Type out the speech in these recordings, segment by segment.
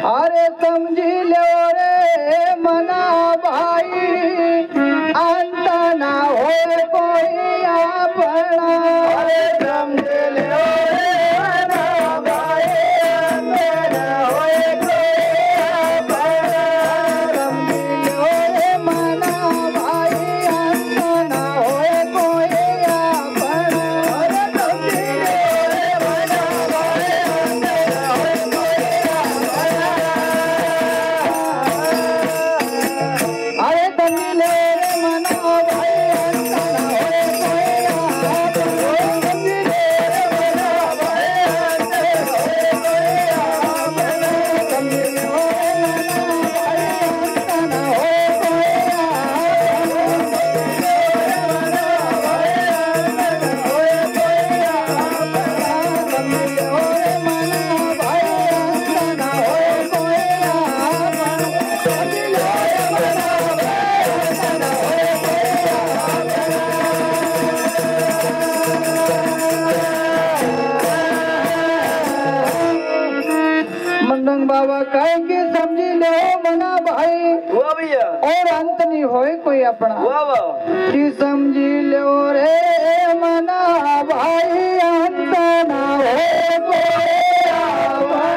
अरे समझी लो रे मना भाई अंत ना हो कोई अपना। अरे समझ लो रे मना भाई अंत ना हो कोई अपना। समझ लो रे मना भाई अंत ना हो कोई अपना। अरे समझ लो रे मना भाई अंत ना हो कोई अपना। अरे समझ लो रे मना भाई अंत ना हो कोई अपना। समझ लो रे मना भाई अंत ना हो कोई अपना। समझ लो रे मना भाई अंत ना हो कोई मंडंग बाबा कहेंगे समझी लो मना भाई वाह भैया और अंत नहीं होए कोई अपना। वाह वाह कि समझी लो रे मना भाई अंत ना हो कोई अपना।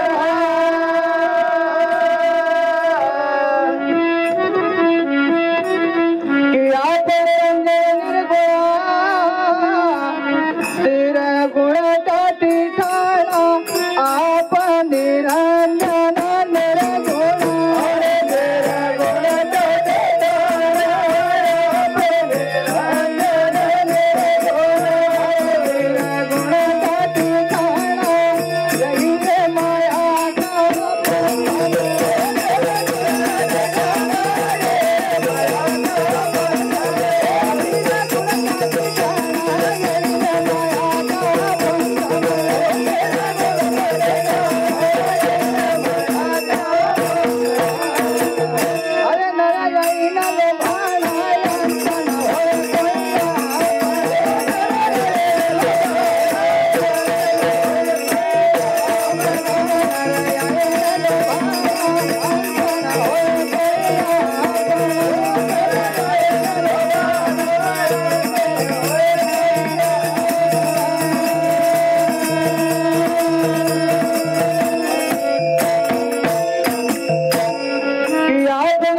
कि आप रंगे निर्गुणा तेरा गुण काटी ठाणा आप निरंजन निर्गुण। अरे तेरा गुण काटी ठाणा आप निरंजन निर्गुण। तेरा गुण काटी ठाणा यही रे माया का अरे नारायण लो भाणा अंत ना हो कोई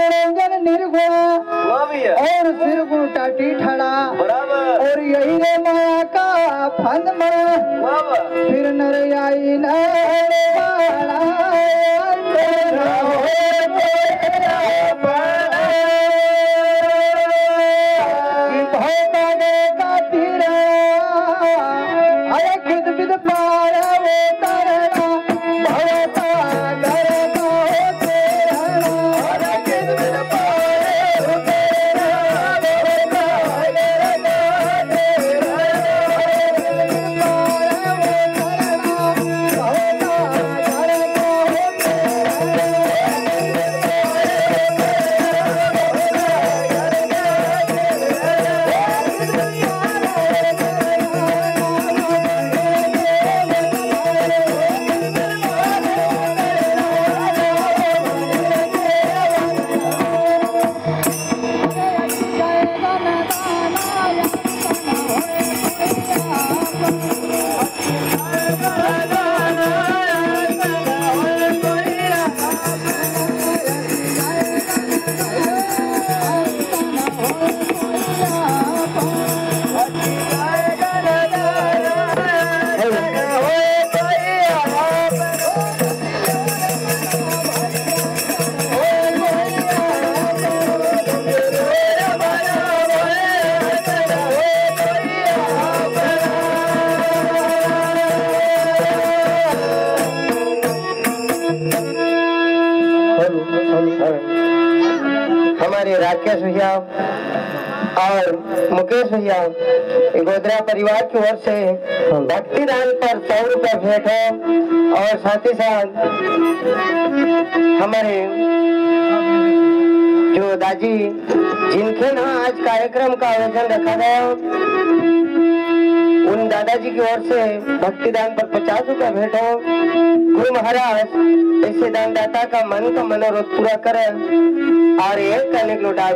रंजन निर्गुण वाह भैया और सिर गुण टाटी ठड़ा बराबर और यही रे माया का फंद में वाह वाह फिर नर आई न बाड़ा अंत न हो कोई अपना। कि भौता गे का तीरा अरे खुद बिद पार वो तरना भवता घर को तेरना। अरे खुद बिद पार वो तेरना भवता घर को तेरना। अरे खुद बिद पार वो तरना भवता घर को हमारे राकेश भैया और मुकेश भैया गोदरा परिवार की ओर से भक्ति दान पर 100 रुपया भेंट है और साथ ही साथ हमारे जो दादी जिनके ना आज कार्यक्रम का आयोजन रखा गया, उन दादाजी की ओर से भक्तिदान पर 50 रुपया भेंट हो। गुरु महाराज ऐसे दानदाता का मन का मनोरथ पूरा करे और एक कनिक लौटा।